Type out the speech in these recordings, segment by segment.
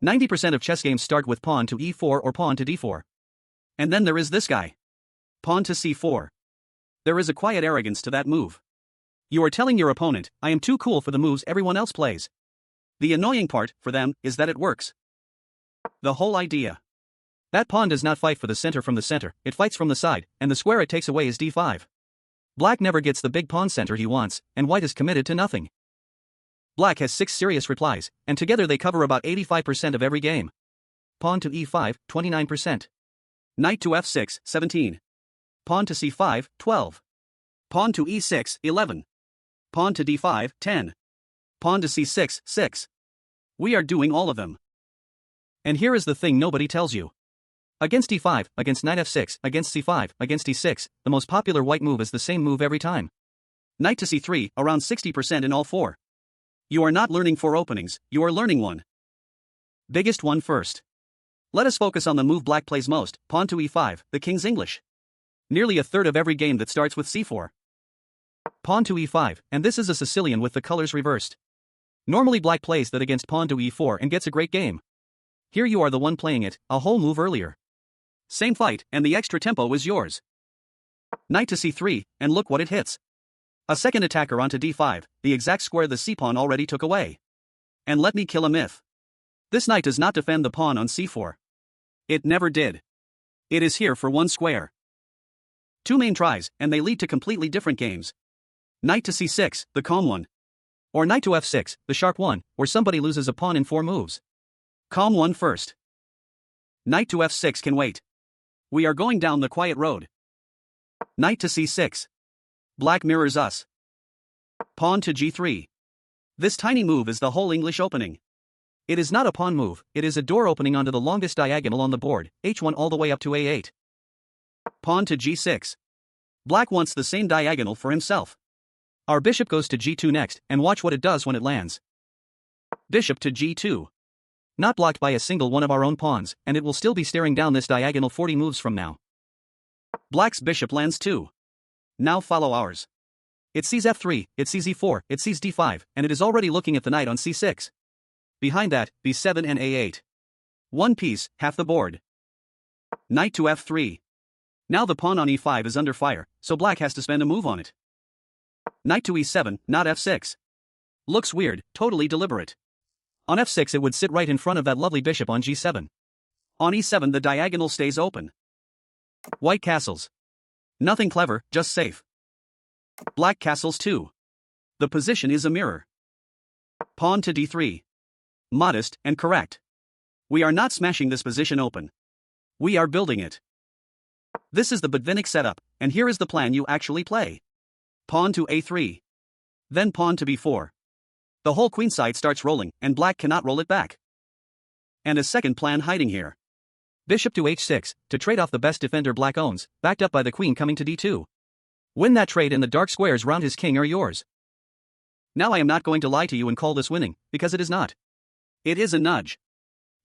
90% of chess games start with pawn to e4 or pawn to d4. And then there is this guy. Pawn to c4. There is a quiet arrogance to that move. You are telling your opponent, I am too cool for the moves everyone else plays. The annoying part, for them, is that it works. The whole idea. That pawn does not fight for the center from the center, it fights from the side, and the square it takes away is d5. Black never gets the big pawn center he wants, and white is committed to nothing. Black has 6 serious replies, and together they cover about 85% of every game. Pawn to e5, 29%. Knight to f6, 17. Pawn to c5, 12. Pawn to e6, 11. Pawn to d5, 10. Pawn to c6, 6. We are doing all of them. And here is the thing nobody tells you. Against d5, against knight f6, against c5, against d6, the most popular white move is the same move every time. Knight to c3, around 60% in all 4. You are not learning 4 openings, you are learning one. Biggest one first. Let us focus on the move black plays most, pawn to e5, the king's English. Nearly a third of every game that starts with c4. Pawn to e5, and this is a Sicilian with the colors reversed. Normally black plays that against pawn to e4 and gets a great game. Here you are the one playing it, a whole move earlier. Same fight, and the extra tempo is yours. Knight to c3, and look what it hits. A second attacker onto d5, the exact square the c-pawn already took away. And let me kill a myth. This knight does not defend the pawn on c4. It never did. It is here for one square. 2 main tries, and they lead to completely different games. Knight to c6, the calm one. Or knight to f6, the sharp one, where somebody loses a pawn in 4 moves. Calm one first. Knight to f6 can wait. We are going down the quiet road. Knight to c6. Black mirrors us. Pawn to g3. This tiny move is the whole English opening. It is not a pawn move, it is a door opening onto the longest diagonal on the board, h1 all the way up to a8. Pawn to g6. Black wants the same diagonal for himself. Our bishop goes to g2 next, and watch what it does when it lands. Bishop to g2. Not blocked by a single one of our own pawns, and it will still be staring down this diagonal 40 moves from now. Black's bishop lands too. Now follow ours. It sees f3, it sees e4, it sees d5, and it is already looking at the knight on c6. Behind that, b7 and a8. One piece, half the board. Knight to f3. Now the pawn on e5 is under fire, so black has to spend a move on it. Knight to e7, not f6. Looks weird, totally deliberate. On f6 it would sit right in front of that lovely bishop on g7. On e7 the diagonal stays open. White castles. Nothing clever, just safe. Black castles too. The position is a mirror. Pawn to d3. Modest and correct. We are not smashing this position open. We are building it. This is the Botvinnik setup, and here is the plan you actually play. Pawn to a3. Then pawn to b4. The whole queenside starts rolling, and black cannot roll it back. And a second plan hiding here. Bishop to h6, to trade off the best defender black owns, backed up by the queen coming to d2. Win that trade and the dark squares round his king are yours. Now I am not going to lie to you and call this winning, because it is not. It is a nudge.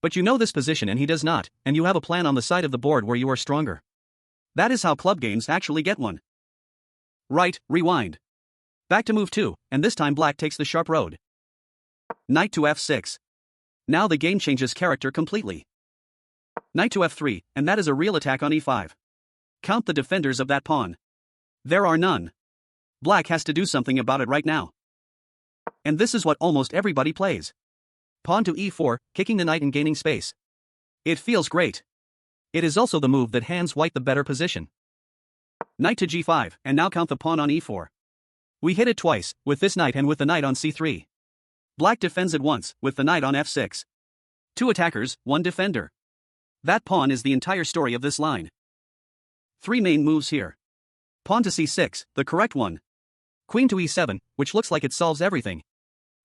But you know this position and he does not, and you have a plan on the side of the board where you are stronger. That is how club games actually get won. Right, rewind. Back to move 2, and this time black takes the sharp road. Knight to f6. Now the game changes character completely. Knight to f3, and that is a real attack on e5. Count the defenders of that pawn. There are none. Black has to do something about it right now. And this is what almost everybody plays. Pawn to e4, kicking the knight and gaining space. It feels great. It is also the move that hands white the better position. Knight to g5, and now count the pawn on e4. We hit it twice, with this knight and with the knight on c3. Black defends it once, with the knight on f6. 2 attackers, 1 defender. That pawn is the entire story of this line. 3 main moves here. Pawn to c6, the correct one. Queen to e7, which looks like it solves everything.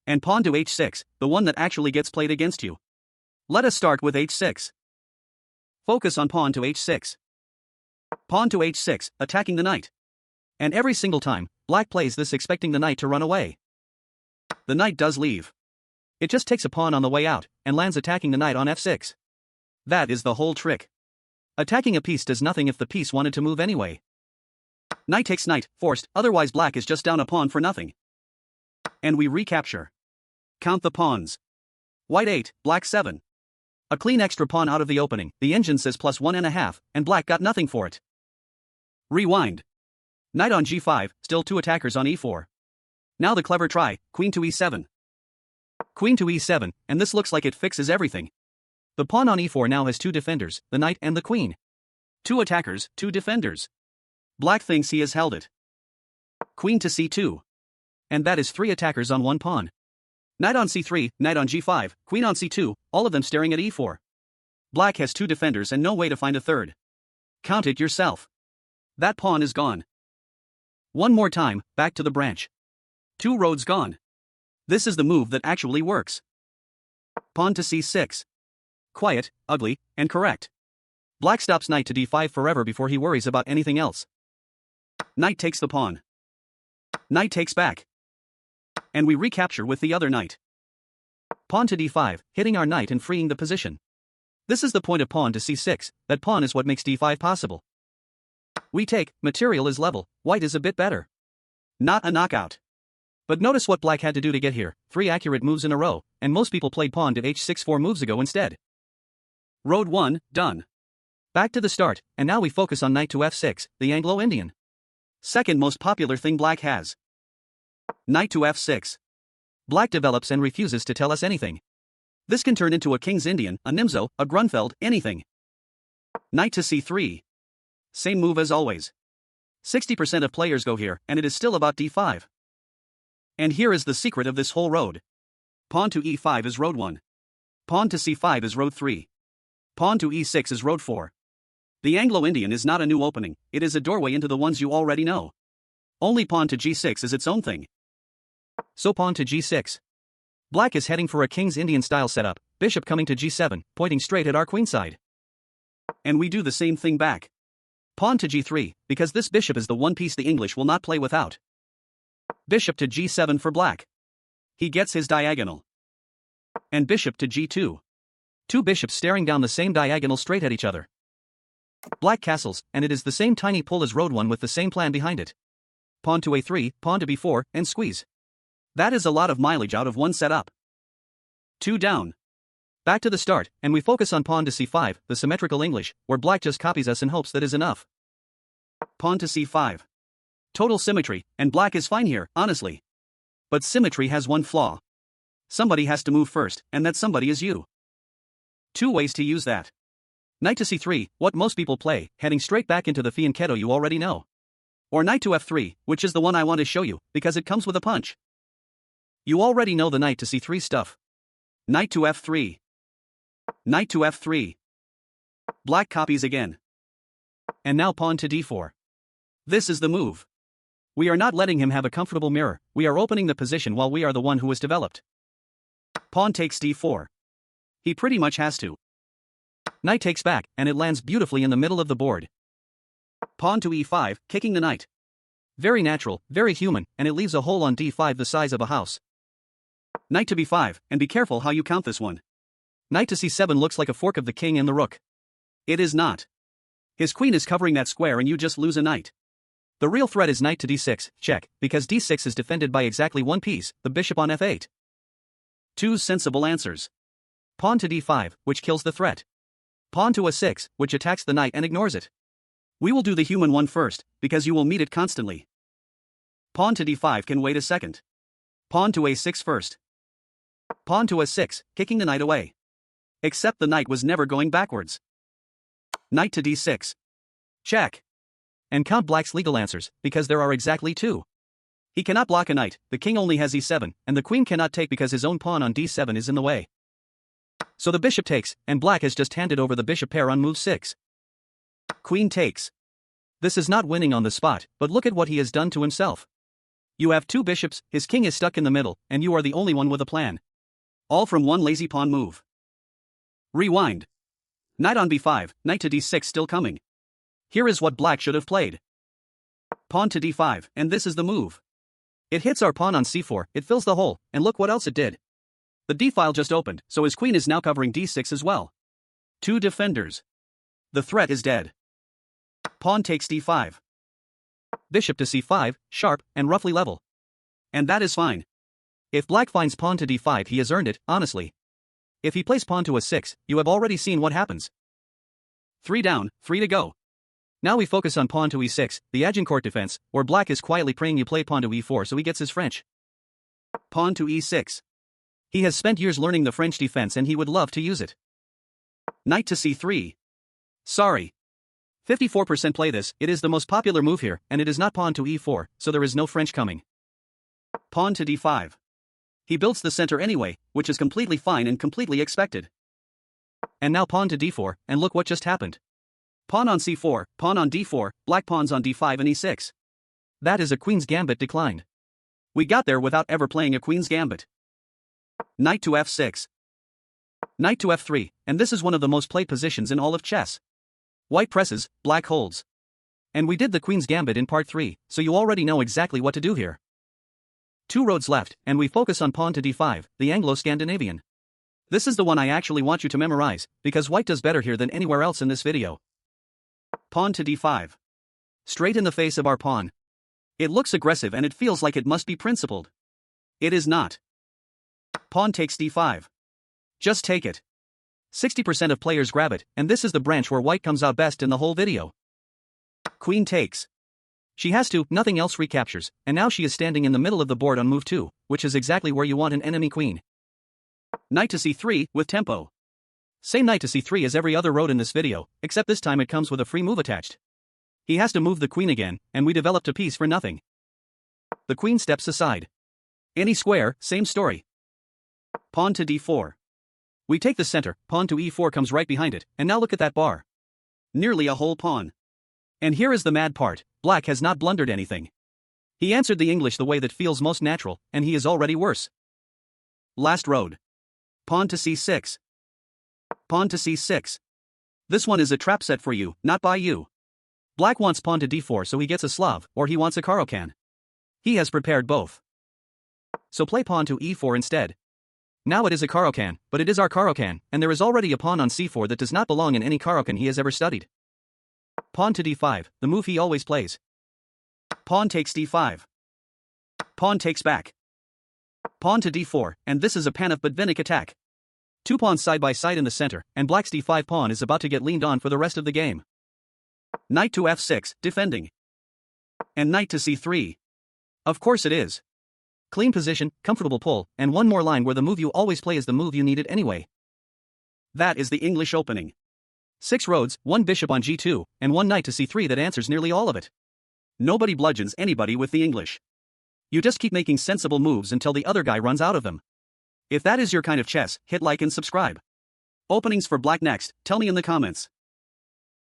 And pawn to h6, the one that actually gets played against you. Let us start with h6. Focus on pawn to h6. Pawn to h6, attacking the knight. And every single time, black plays this expecting the knight to run away. The knight does leave. It just takes a pawn on the way out, and lands attacking the knight on f6. That is the whole trick. Attacking a piece does nothing if the piece wanted to move anyway. Knight takes knight, forced, otherwise black is just down a pawn for nothing. And we recapture. Count the pawns. White 8, black 7. A clean extra pawn out of the opening, the engine says +1.5, and black got nothing for it. Rewind. Knight on g5, still 2 attackers on e4. Now the clever try, queen to e7. Queen to e7, and this looks like it fixes everything. The pawn on e4 now has 2 defenders, the knight and the queen. 2 attackers, 2 defenders. Black thinks he has held it. Queen to c2. And that is 3 attackers on 1 pawn. Knight on c3, knight on g5, queen on c2, all of them staring at e4. Black has 2 defenders and no way to find a third. Count it yourself. That pawn is gone. One more time, back to the branch. 2 roads gone. This is the move that actually works. Pawn to c6. Quiet, ugly, and correct. Black stops knight to d5 forever before he worries about anything else. Knight takes the pawn. Knight takes back. And we recapture with the other knight. Pawn to d5, hitting our knight and freeing the position. This is the point of pawn to c6, that pawn is what makes d5 possible. We take, material is level, white is a bit better. Not a knockout. But notice what black had to do to get here, 3 accurate moves in a row, and most people played pawn to h6 4 moves ago instead. Road 1, done. Back to the start, and now we focus on knight to f6, the Anglo-Indian. Second most popular thing black has. Knight to f6. Black develops and refuses to tell us anything. This can turn into a King's Indian, a Nimzo, a Grunfeld, anything. Knight to c3. Same move as always. 60% of players go here, and it is still about d5. And here is the secret of this whole road. Pawn to e5 is road 1. Pawn to c5 is road 3. Pawn to e6 is road 4. The Anglo-Indian is not a new opening, it is a doorway into the ones you already know. Only pawn to g6 is its own thing. So pawn to g6. Black is heading for a King's Indian style setup, bishop coming to g7, pointing straight at our queenside. And we do the same thing back. Pawn to g3, because this bishop is the one piece the English will not play without. Bishop to g7 for black. He gets his diagonal. And bishop to g2. 2 bishops staring down the same diagonal straight at each other. Black castles, and it is the same tiny pull as road 1 with the same plan behind it. Pawn to a3, pawn to b4, and squeeze. That is a lot of mileage out of one setup. 2 down. Back to the start, and we focus on pawn to c5, the symmetrical English, where black just copies us and hopes that is enough. Pawn to c5. Total symmetry, and black is fine here, honestly. But symmetry has one flaw. Somebody has to move first, and that somebody is you. 2 ways to use that. Knight to c3, what most people play, heading straight back into the fianchetto you already know. Or knight to f3, which is the one I want to show you, because it comes with a punch. You already know the knight to c3 stuff. Knight to f3. Knight to f3. Black copies again. And now pawn to d4. This is the move. We are not letting him have a comfortable mirror, we are opening the position while we are the one who is developed. Pawn takes d4. He pretty much has to. Knight takes back, and it lands beautifully in the middle of the board. Pawn to e5, kicking the knight. Very natural, very human, and it leaves a hole on d5 the size of a house. Knight to b5, and be careful how you count this one. Knight to c7 looks like a fork of the king and the rook. It is not. His queen is covering that square and you just lose a knight. The real threat is knight to d6, check, because d6 is defended by exactly one piece, the bishop on f8. 2 sensible answers. Pawn to d5, which kills the threat. Pawn to a6, which attacks the knight and ignores it. We will do the human one first, because you will meet it constantly. Pawn to d5 can wait a second. Pawn to a6 first. Pawn to a6, kicking the knight away. Except the knight was never going backwards. Knight to d6. Check. And count black's legal answers, because there are exactly 2. He cannot block a knight, the king only has e7, and the queen cannot take because his own pawn on d7 is in the way. So the bishop takes, and black has just handed over the bishop pair on move 6. Queen takes. This is not winning on the spot, but look at what he has done to himself. You have 2 bishops, his king is stuck in the middle, and you are the only one with a plan. All from one lazy pawn move. Rewind. Knight on b5, knight to d6 still coming. Here is what black should have played. Pawn to d5, and this is the move. It hits our pawn on c4, it fills the hole, and look what else it did. The d-file just opened, so his queen is now covering d6 as well. 2 defenders. The threat is dead. Pawn takes d5. Bishop to c5, sharp, and roughly level. And that is fine. If black finds pawn to d5 he has earned it, honestly. If he plays pawn to a6, you have already seen what happens. 3 down, 3 to go. Now we focus on pawn to e6, the Agincourt defense, where black is quietly praying you play pawn to e4 so he gets his French. Pawn to e6. He has spent years learning the French defense and he would love to use it. Knight to c3. Sorry. 54% play this, it is the most popular move here, and it is not pawn to e4, so there is no French coming. Pawn to d5. He builds the center anyway, which is completely fine and completely expected. And now pawn to d4, and look what just happened. Pawn on c4, pawn on d4, black pawns on d5 and e6. That is a queen's gambit declined. We got there without ever playing a queen's gambit. Knight to f6. Knight to f3, and this is one of the most played positions in all of chess. White presses, black holds. And we did the queen's gambit in part 3, so you already know exactly what to do here. 2 roads left, and we focus on pawn to d5, the Anglo-Scandinavian. This is the one I actually want you to memorize, because white does better here than anywhere else in this video. Pawn to d5. Straight in the face of our pawn. It looks aggressive and it feels like it must be principled. It is not. Pawn takes d5. Just take it. 60% of players grab it, and this is the branch where white comes out best in the whole video. Queen takes. She has to, nothing else recaptures, and now she is standing in the middle of the board on move 2, which is exactly where you want an enemy queen. Knight to c3, with tempo. Same knight to c3 as every other road in this video, except this time it comes with a free move attached. He has to move the queen again, and we developed a piece for nothing. The queen steps aside. Any square, same story. Pawn to d4. We take the center, pawn to e4 comes right behind it, and now look at that bar. Nearly a whole pawn. And here is the mad part, black has not blundered anything. He answered the English the way that feels most natural, and he is already worse. Last road. Pawn to c6. Pawn to c6. This one is a trap set for you, not by you. Black wants pawn to d4 so he gets a Slav, or he wants a Caro-Kann. He has prepared both. So play pawn to e4 instead. Now it is a Caro-Kann, but it is our Caro-Kann, and there is already a pawn on c4 that does not belong in any Caro-Kann he has ever studied. Pawn to d5, the move he always plays. Pawn takes d5. Pawn takes back. Pawn to d4, and this is a pan of Botvinnik attack. 2 pawns side by side in the center, and black's d5 pawn is about to get leaned on for the rest of the game. Knight to f6, defending. And knight to c3. Of course it is. Clean position, comfortable pull, and one more line where the move you always play is the move you needed anyway. That is the English opening. 6 roads, 1 bishop on g2, and 1 knight to c3 that answers nearly all of it. Nobody bludgeons anybody with the English. You just keep making sensible moves until the other guy runs out of them. If that is your kind of chess, hit like and subscribe. Openings for black next, tell me in the comments.